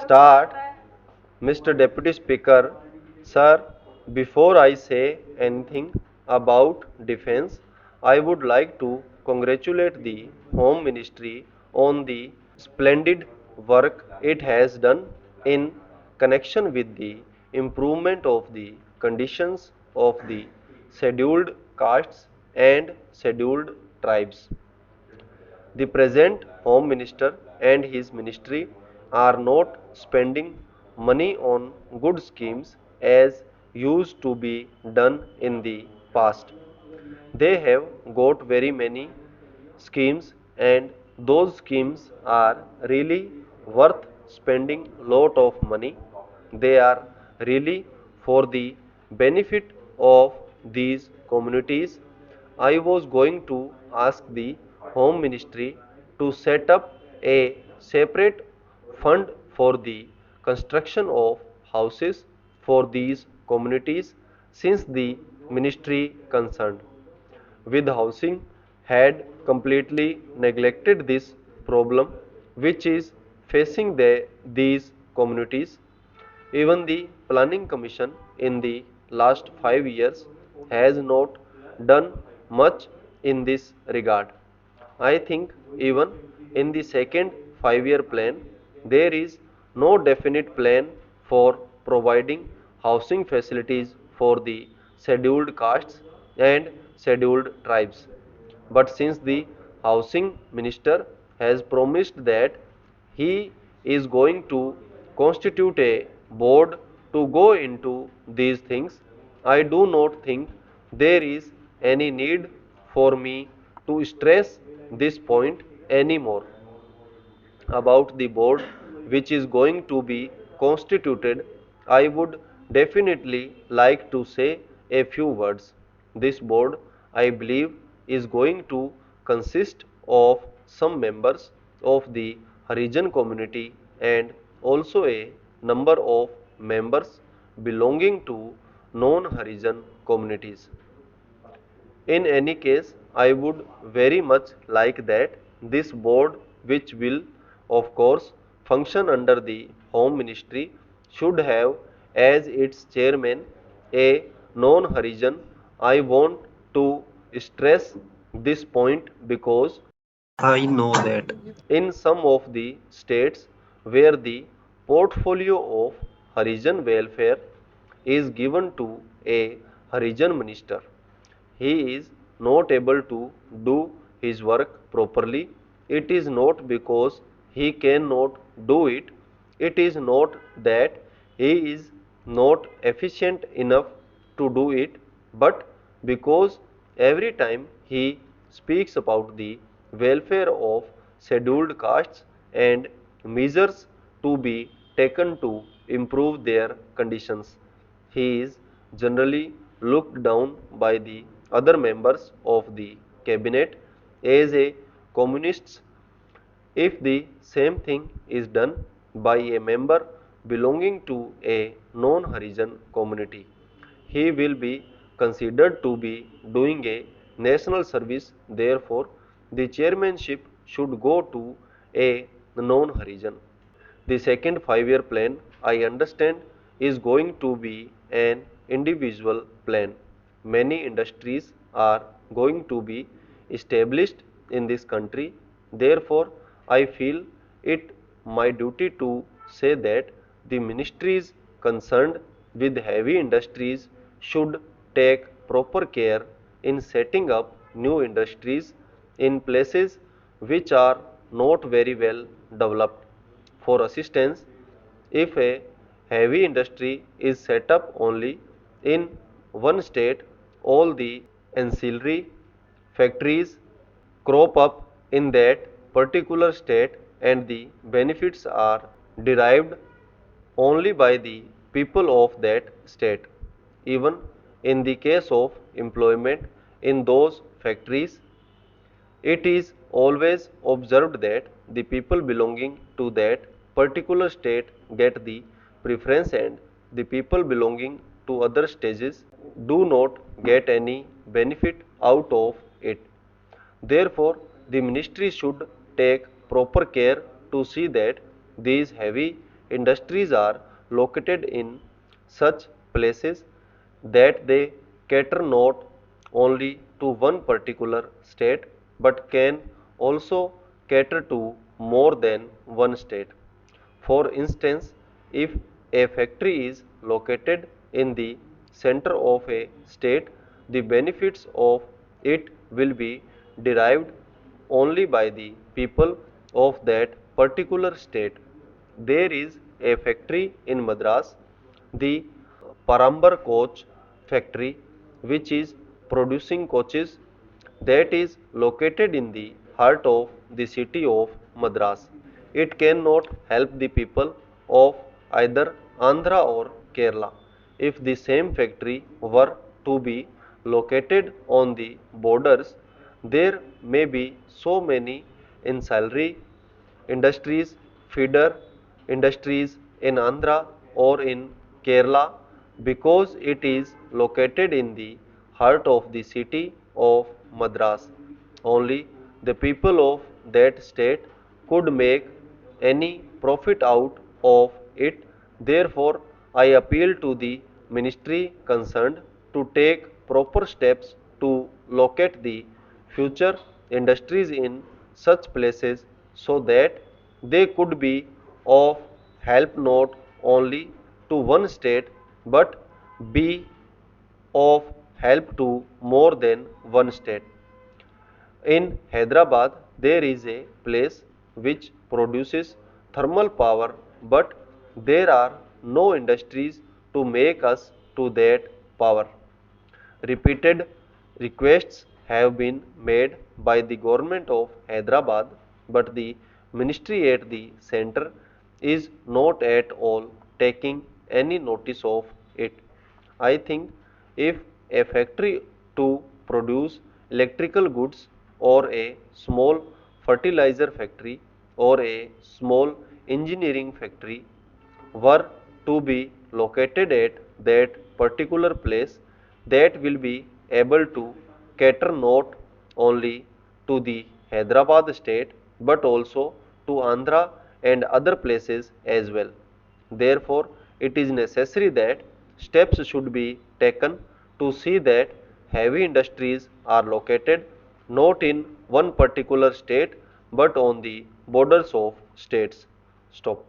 Start, Mr. Deputy Speaker. Sir, before I say anything about defense, I would like to congratulate the Home Ministry on the splendid work it has done in connection with the improvement of the conditions of the scheduled castes and scheduled tribes. The present Home Minister and his ministry are not spending money on good schemes as used to be done in the past. They have got very many schemes, and those schemes are really worth spending lot of money. They are really for the benefit of these communities. I was going to ask the Home Ministry to set up a separate fund for the construction of houses for these communities since the ministry concerned with housing had completely neglected this problem which is facing these communities. Even the Planning Commission in the last 5 years has not done much in this regard. I think even in the second 5 year plan, there is no definite plan for providing housing facilities for the scheduled castes and scheduled tribes. But since the housing minister has promised that he is going to constitute a board to go into these things, I do not think there is any need for me to stress this point anymore. About the board which is going to be constituted, I would definitely like to say a few words. This board, I believe, is going to consist of some members of the Harijan community and also a number of members belonging to non-Harijan communities. In any case, I would very much like that this board, which will of course function under the Home Ministry, should have as its chairman a non-Harijan. I want to stress this point because I know that in some of the states where the portfolio of Harijan welfare is given to a Harijan minister, he is not able to do his work properly. It is not because he cannot do it, it is not that he is not efficient enough to do it, but because every time he speaks about the welfare of scheduled castes and measures to be taken to improve their conditions, he is generally looked down by the other members of the cabinet as a communist. If the same thing is done by a member belonging to a non-Harijan community, he will be considered to be doing a national service. Therefore, the chairmanship should go to a non-Harijan. The second 5 year plan, I understand, is going to be an individual plan. Many industries are going to be established in this country. Therefore, I feel it my duty to say that the ministries concerned with heavy industries should take proper care in setting up new industries in places which are not very well developed. For assistance, if a heavy industry is set up only in one state, all the ancillary factories crop up in that particular state and the benefits are derived only by the people of that state. Even in the case of employment in those factories, it is always observed that the people belonging to that particular state get the preference and the people belonging to other states do not get any benefit out of it. Therefore, the ministry should take proper care to see that these heavy industries are located in such places that they cater not only to one particular state but can also cater to more than one state. For instance, if a factory is located in the center of a state, the benefits of it will be derived only by the people of that particular state. There is a factory in Madras, the Parambar coach factory, which is producing coaches, that is located in the heart of the city of Madras. It cannot help the people of either Andhra or Kerala. If the same factory were to be located on the borders, there may be so many ancillary industries, feeder industries in Andhra or in Kerala because it is located in the heart of the city of Madras. Only the people of that state could make any profit out of it. Therefore, I appeal to the ministry concerned to take proper steps to locate the future industries in such places so that they could be of help not only to one state but be of help to more than one state. In Hyderabad, there is a place which produces thermal power, but there are no industries to make us to that power. Repeated requests have been made by the government of Hyderabad, but the ministry at the center is not at all taking any notice of it. I think if a factory to produce electrical goods or a small fertilizer factory or a small engineering factory were to be located at that particular place, that will be able to cater not only to the Hyderabad state but also to Andhra and other places as well. Therefore, it is necessary that steps should be taken to see that heavy industries are located not in one particular state but on the borders of states. Stop.